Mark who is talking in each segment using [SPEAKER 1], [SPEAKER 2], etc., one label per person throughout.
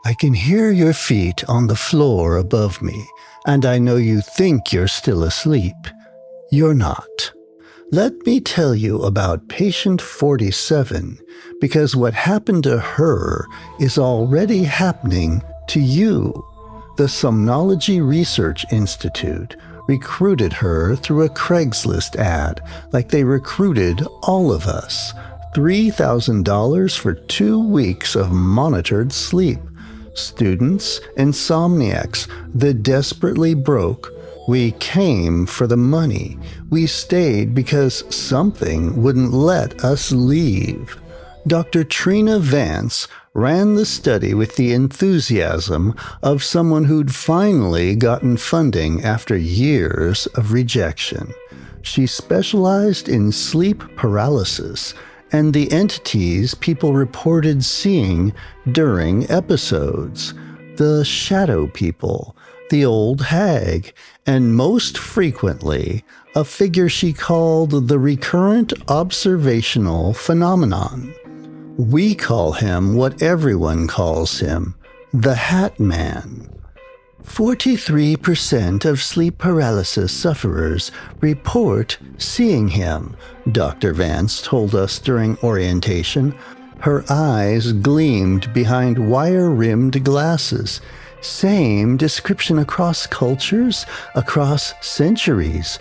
[SPEAKER 1] I can hear your feet on the floor above me, and I know you think you're still asleep. You're not. Let me tell you about patient 47, because what happened to her is already happening to you. The Somnology Research Institute recruited her through a Craigslist ad, like they recruited all of us. $3,000 for 2 weeks of monitored sleep. Students, insomniacs, the desperately broke. We came for the money. We stayed because something wouldn't let us leave. Dr. Trina Vance ran the study with the enthusiasm of someone who'd finally gotten funding after years of rejection. She specialized in sleep paralysis and the entities people reported seeing during episodes. The shadow people, the old hag, and most frequently, a figure she called the recurrent observational phenomenon. We call him what everyone calls him, the Hat Man. 43% of sleep paralysis sufferers report seeing him, Dr. Vance told us during orientation. Her eyes gleamed behind wire-rimmed glasses. Same description across cultures, across centuries.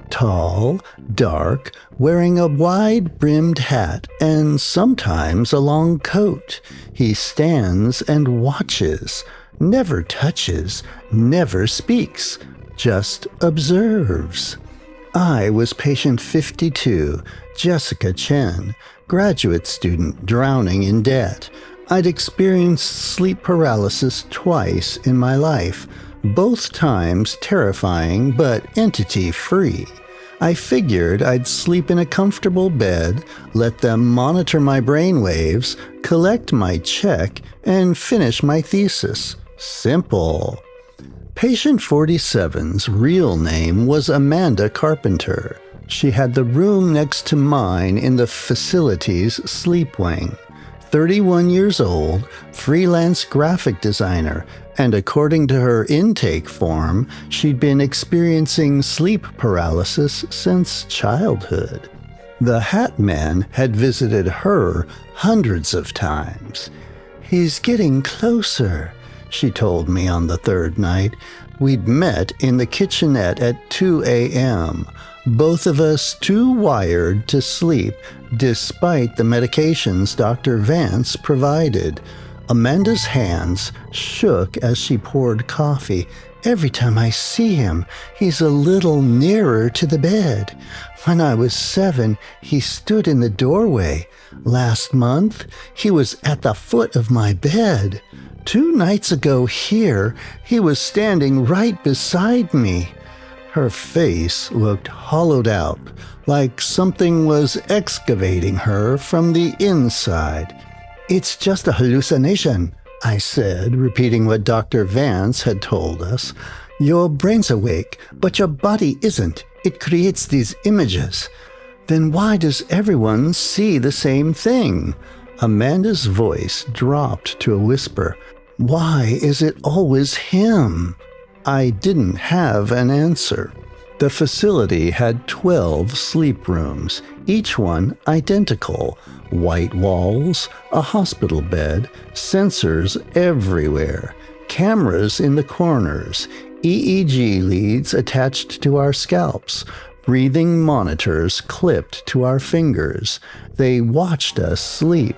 [SPEAKER 1] Tall, dark, wearing a wide-brimmed hat and sometimes a long coat. He stands and watches, never touches, never speaks, just observes. I was patient 52, Jessica Chen, graduate student drowning in debt. I'd experienced sleep paralysis twice in my life, both times terrifying but entity-free. I figured I'd sleep in a comfortable bed, let them monitor my brainwaves, collect my check, and finish my thesis. Simple. Patient 47's real name was Amanda Carpenter. She had the room next to mine in the facility's sleep wing. 31 years old, freelance graphic designer, and according to her intake form, she'd been experiencing sleep paralysis since childhood. The Hat Man had visited her hundreds of times. "He's getting closer," she told me on the third night. We'd met in the kitchenette at 2 a.m., both of us too wired to sleep, despite the medications Dr. Vance provided. Amanda's hands shook as she poured coffee. "Every time I see him, he's a little nearer to the bed. When I was 7, he stood in the doorway. Last month, he was at the foot of my bed. 2 nights ago here, he was standing right beside me." Her face looked hollowed out, like something was excavating her from the inside. "It's just a hallucination," I said, repeating what Dr. Vance had told us. "Your brain's awake, but your body isn't. It creates these images." "Then why does everyone see the same thing?" Amanda's voice dropped to a whisper. "Why is it always him?" I didn't have an answer. The facility had 12 sleep rooms, each one identical. White walls, a hospital bed, sensors everywhere, cameras in the corners, EEG leads attached to our scalps, breathing monitors clipped to our fingers. They watched us sleep.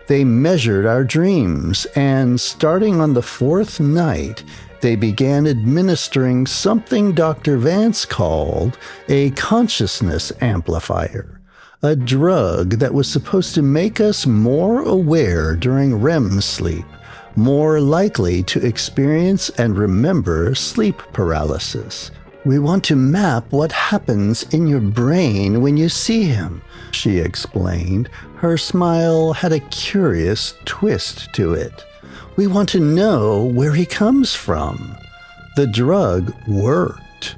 [SPEAKER 1] They measured our dreams, and starting on the 4th night, they began administering something Dr. Vance called a consciousness amplifier, a drug that was supposed to make us more aware during REM sleep, more likely to experience and remember sleep paralysis. "We want to map what happens in your brain when you see him," she explained. Her smile had a curious twist to it. "We want to know where he comes from." The drug worked.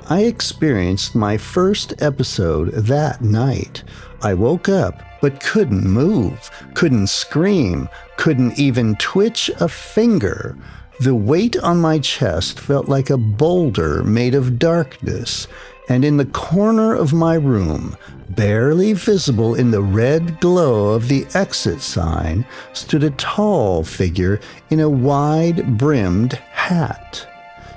[SPEAKER 1] I experienced my first episode that night. I woke up but couldn't move, couldn't scream, couldn't even twitch a finger. The weight on my chest felt like a boulder made of darkness, and in the corner of my room, barely visible in the red glow of the exit sign, stood a tall figure in a wide-brimmed hat.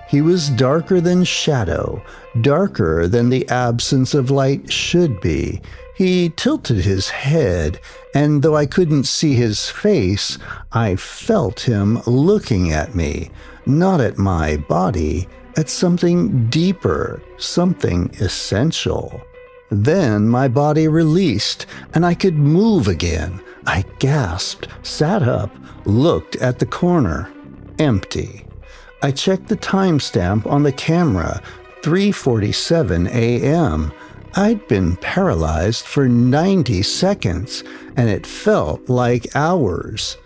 [SPEAKER 1] He was darker than shadow, darker than the absence of light should be. He tilted his head, and though I couldn't see his face, I felt him looking at me, not at my body, at something deeper, something essential. Then my body released, and I could move again. I gasped, sat up, looked at the corner. Empty. I checked the timestamp on the camera, 3:47 a.m. I'd been paralyzed for 90 seconds, and it felt like hours.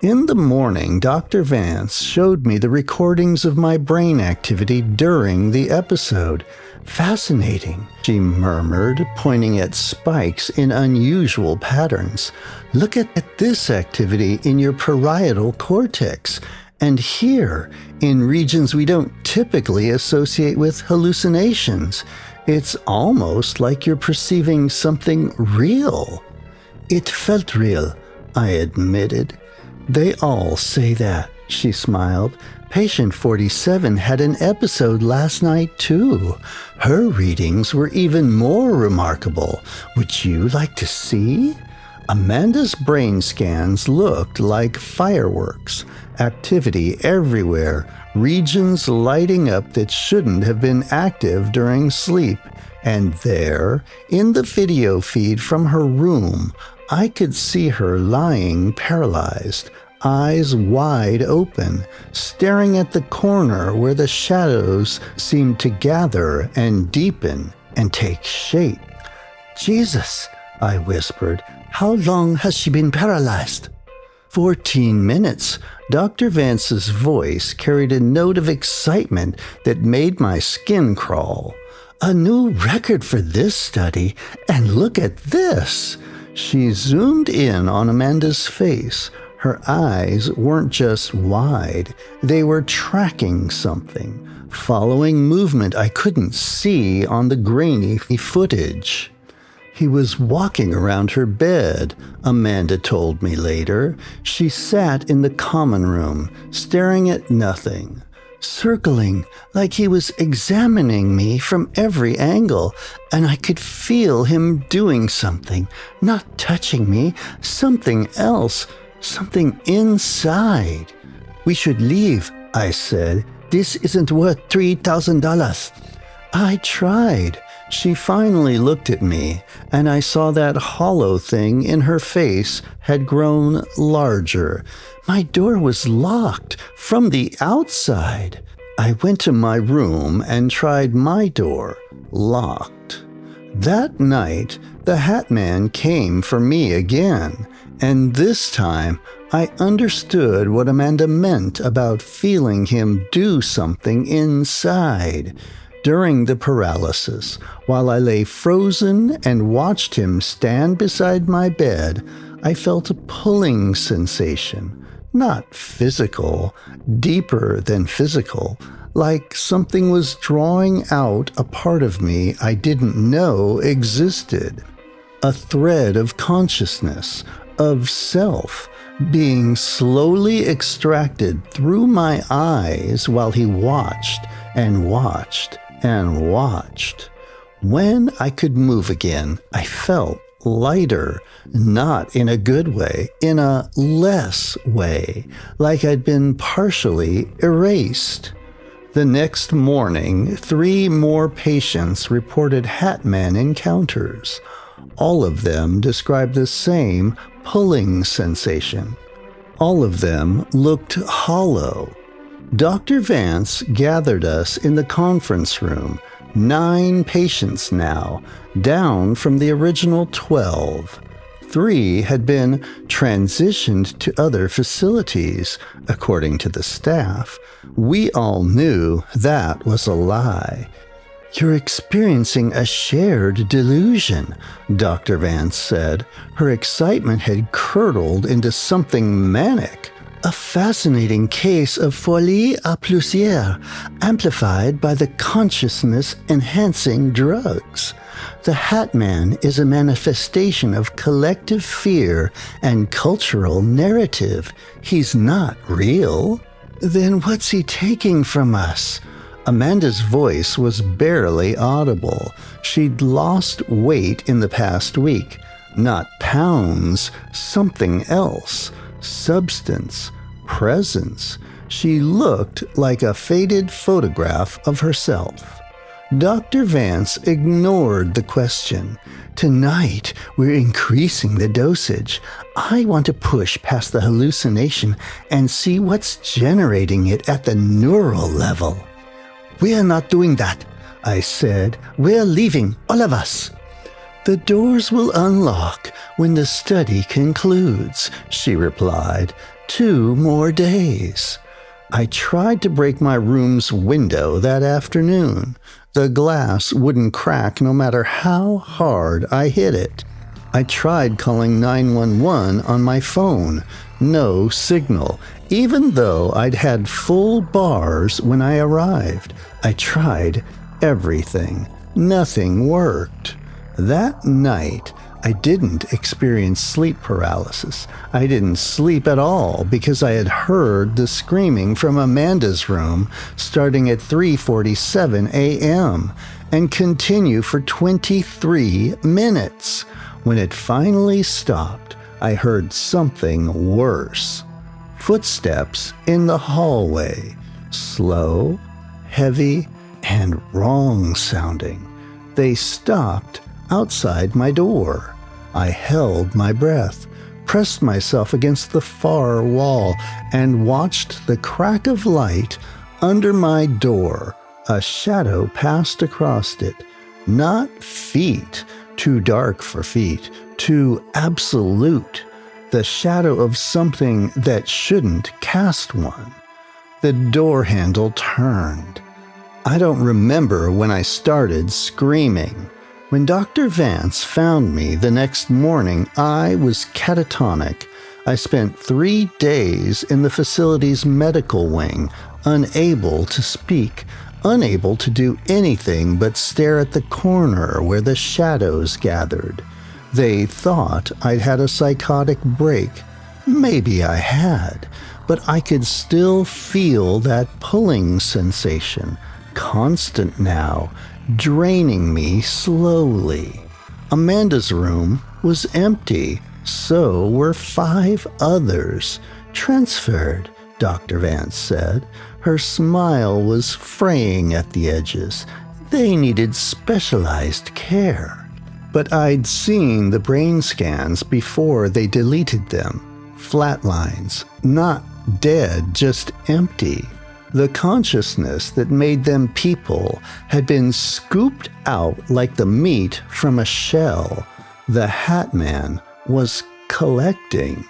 [SPEAKER 1] In the morning, Dr. Vance showed me the recordings of my brain activity during the episode. Fascinating, she murmured, pointing at spikes in unusual patterns. Look at this activity in your parietal cortex, and here, in regions we don't typically associate with hallucinations. It's almost like you're perceiving something real. It felt real, I admitted. They all say that, she smiled. Patient 47 had an episode last night, too. Her readings were even more remarkable. Would you like to see? Amanda's brain scans looked like fireworks. Activity everywhere, regions lighting up that shouldn't have been active during sleep. And there, in the video feed from her room, I could see her lying paralyzed, eyes wide open, staring at the corner where the shadows seemed to gather and deepen and take shape. Jesus, I whispered, how long has she been paralyzed? 14 minutes. Dr. Vance's voice carried a note of excitement that made my skin crawl. A new record for this study, and look at this. She zoomed in on Amanda's face. Her eyes weren't just wide, they were tracking something, following movement I couldn't see on the grainy footage. He was walking around her bed, Amanda told me later. She sat in the common room, staring at nothing, circling like he was examining me from every angle, and I could feel him doing something, not touching me, something else, something inside. We should leave, I said. This isn't worth $3,000. I tried. She finally looked at me, and I saw that hollow thing in her face had grown larger. My door was locked from the outside. I went to my room and tried my door, locked. That night, the Hat Man came for me again, and this time I understood what Amanda meant about feeling him do something inside. During the paralysis, while I lay frozen and watched him stand beside my bed, I felt a pulling sensation, not physical, deeper than physical, like something was drawing out a part of me I didn't know existed. A thread of consciousness, of self, being slowly extracted through my eyes while he watched and watched and watched. When I could move again, I felt lighter, not in a good way, in a less way, like I'd been partially erased. The next morning, 3 more patients reported Hat Man encounters. All of them described the same pulling sensation. All of them looked hollow. Dr. Vance gathered us in the conference room, 9 patients now, down from the original 12. 3 had been transitioned to other facilities, according to the staff. We all knew that was a lie. "You're experiencing a shared delusion," Dr. Vance said. Her excitement had curdled into something manic. "A fascinating case of folie à plusieurs, amplified by the consciousness-enhancing drugs. The Hat Man is a manifestation of collective fear and cultural narrative. He's not real." "Then what's he taking from us?" Amanda's voice was barely audible. She'd lost weight in the past week. Not pounds, something else. Substance, presence. She looked like a faded photograph of herself. Dr. Vance ignored the question. "Tonight, we're increasing the dosage. I want to push past the hallucination and see what's generating it at the neural level." "We're not doing that," I said. "We're leaving, all of us." "The doors will unlock when the study concludes," she replied. 2 more days. I tried to break my room's window that afternoon. The glass wouldn't crack no matter how hard I hit it. I tried calling 911 on my phone. No signal, even though I'd had full bars when I arrived. I tried everything. Nothing worked. That night, I didn't experience sleep paralysis. I didn't sleep at all because I had heard the screaming from Amanda's room starting at 3:47 a.m. and continue for 23 minutes. When it finally stopped, I heard something worse. Footsteps in the hallway, slow, heavy, and wrong sounding. They stopped outside my door. I held my breath, pressed myself against the far wall, and watched the crack of light under my door. A shadow passed across it. Not feet, too dark for feet, too absolute. The shadow of something that shouldn't cast one. The door handle turned. I don't remember when I started screaming. When Dr. Vance found me the next morning, I was catatonic. I spent 3 days in the facility's medical wing, unable to speak, unable to do anything but stare at the corner where the shadows gathered. They thought I'd had a psychotic break. Maybe I had, but I could still feel that pulling sensation, constant now, draining me slowly. Amanda's room was empty. So were 5 others. Transferred, Dr. Vance said. Her smile was fraying at the edges. They needed specialized care. But I'd seen the brain scans before they deleted them. Flatlines, not dead, just empty. The consciousness that made them people had been scooped out like the meat from a shell. The Hat Man was collecting.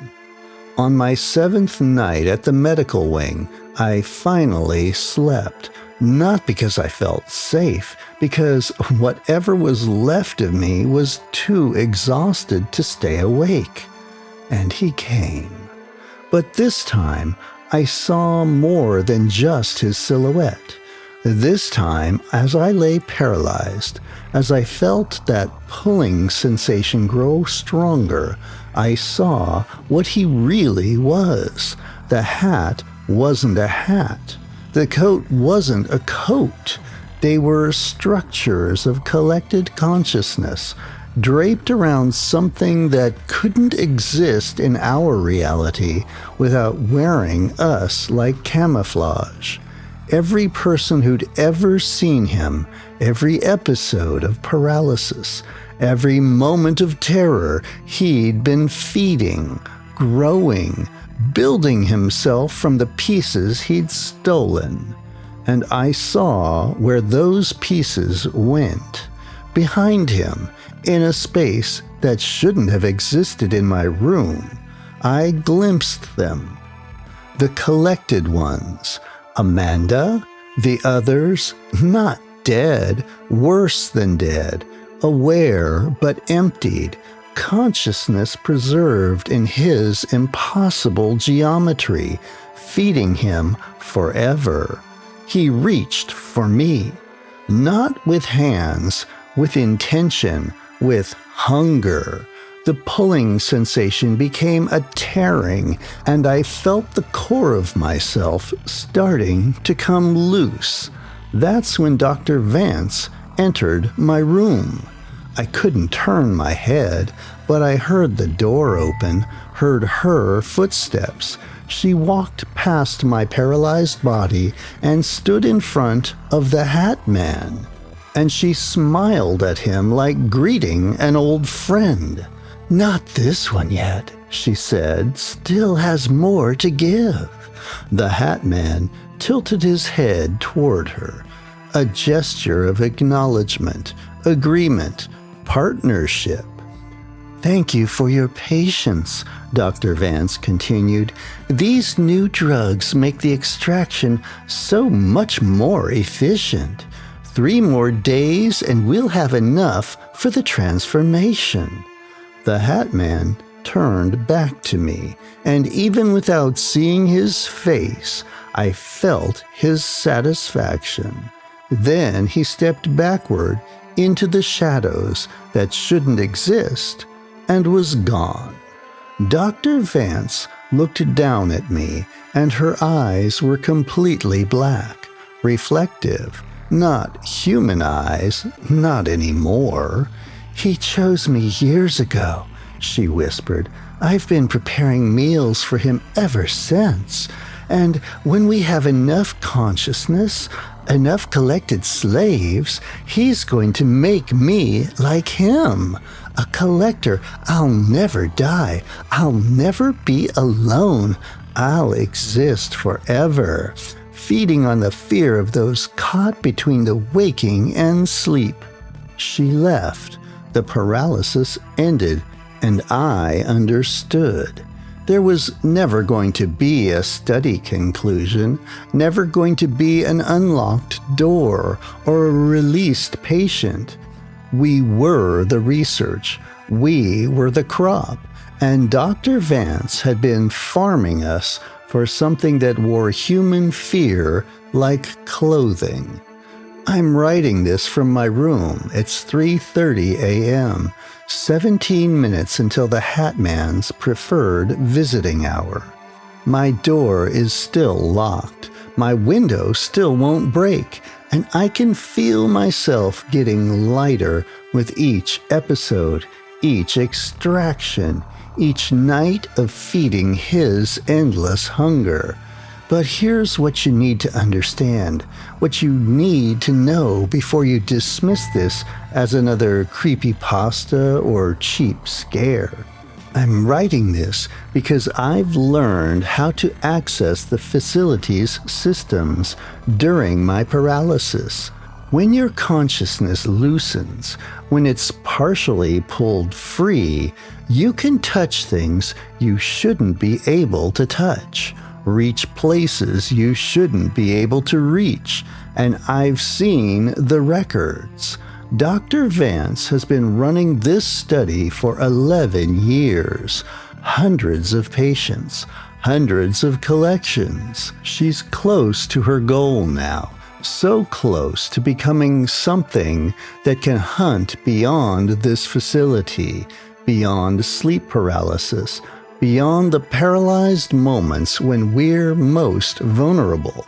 [SPEAKER 1] On my 7th night at the medical wing, I finally slept. Not because I felt safe, because whatever was left of me was too exhausted to stay awake. And he came. But this time, I saw more than just his silhouette. This time, as I lay paralyzed, as I felt that pulling sensation grow stronger, I saw what he really was. The hat wasn't a hat. The coat wasn't a coat. They were structures of collected consciousness, draped around something that couldn't exist in our reality without wearing us like camouflage. Every person who'd ever seen him, every episode of paralysis, every moment of terror he'd been feeding, growing, building himself from the pieces he'd stolen. And I saw where those pieces went. Behind him, in a space that shouldn't have existed in my room, I glimpsed them. The collected ones. Amanda, the others, not dead, worse than dead, aware but emptied, consciousness preserved in his impossible geometry, feeding him forever. He reached for me, not with hands, with intention, with hunger. The pulling sensation became a tearing, and I felt the core of myself starting to come loose. That's when Dr. Vance entered my room. I couldn't turn my head, but I heard the door open, heard her footsteps. She walked past my paralyzed body and stood in front of the Hat Man. And she smiled at him like greeting an old friend. "Not this one yet," she said, "still has more to give." The Hat Man tilted his head toward her, a gesture of acknowledgement, agreement, partnership. "Thank you for your patience," Dr. Vance continued. "These new drugs make the extraction so much more efficient. 3 more days and we'll have enough for the transformation." The Hat Man turned back to me, and even without seeing his face, I felt his satisfaction. Then he stepped backward into the shadows that shouldn't exist and was gone. Dr. Vance looked down at me, and her eyes were completely black, reflective, not human eyes, not anymore. "He chose me years ago," she whispered. "I've been preparing meals for him ever since. And when we have enough consciousness, enough collected slaves, he's going to make me like him. A collector. I'll never die. I'll never be alone. I'll exist forever, feeding on the fear of those caught between the waking and sleep." She left. The paralysis ended, and I understood. There was never going to be a study conclusion, never going to be an unlocked door or a released patient. We were the research, we were the crop, and Dr. Vance had been farming us for something that wore human fear like clothing. I'm writing this from my room. It's 3:30 a.m., 17 minutes until the Hat Man's preferred visiting hour. My door is still locked. My window still won't break, and I can feel myself getting lighter with each episode, each extraction, each night of feeding his endless hunger. But here's what you need to understand, what you need to know before you dismiss this as another creepypasta or cheap scare. I'm writing this because I've learned how to access the facility's systems during my paralysis. When your consciousness loosens, when it's partially pulled free, you can touch things you shouldn't be able to touch, reach places you shouldn't be able to reach, and I've seen the records. Dr. Vance has been running this study for 11 years, hundreds of patients, hundreds of collections. She's close to her goal now, so close to becoming something that can hunt beyond this facility, beyond sleep paralysis, beyond the paralyzed moments when we're most vulnerable.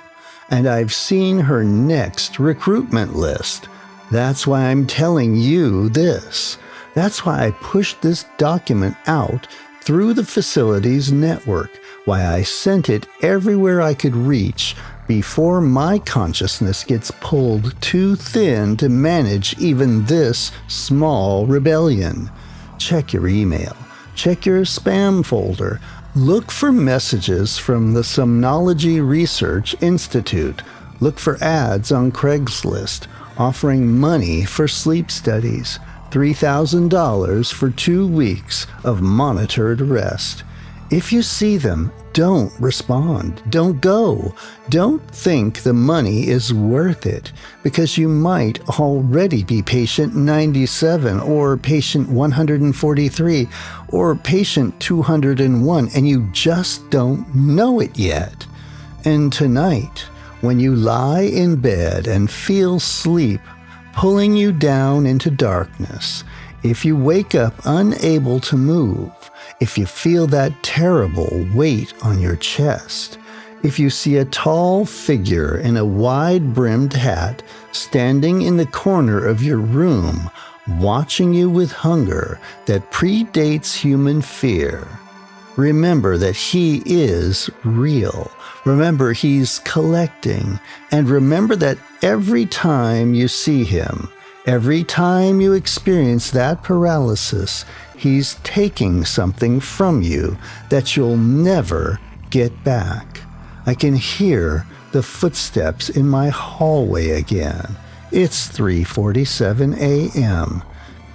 [SPEAKER 1] And I've seen her next recruitment list. That's why I'm telling you this. That's why I pushed this document out through the facility's network, why I sent it everywhere I could reach before my consciousness gets pulled too thin to manage even this small rebellion. Check your email. Check your spam folder. Look for messages from the Somnology Research Institute. Look for ads on Craigslist offering money for sleep studies, $3,000 for 2 weeks of monitored rest. If you see them, don't respond. Don't go. Don't think the money is worth it, because you might already be patient 97 or patient 143 or patient 201, and you just don't know it yet. And tonight, when you lie in bed and feel sleep pulling you down into darkness, if you wake up unable to move, if you feel that terrible weight on your chest, if you see a tall figure in a wide-brimmed hat standing in the corner of your room, watching you with hunger that predates human fear, remember that he is real. Remember he's collecting. And remember that every time you see him, every time you experience that paralysis, he's taking something from you that you'll never get back. I can hear the footsteps in my hallway again. It's 3:47 a.m.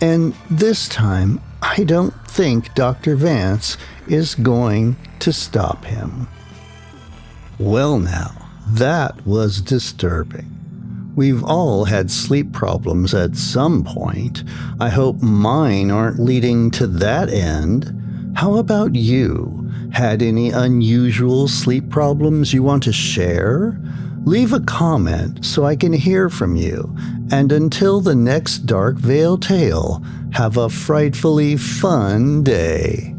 [SPEAKER 1] And this time, I don't think Dr. Vance is going to stop him. Well now, that was disturbing. We've all had sleep problems at some point. I hope mine aren't leading to that end. How about you? Had any unusual sleep problems you want to share? Leave a comment so I can hear from you. And until the next Dark Veil tale, have a frightfully fun day.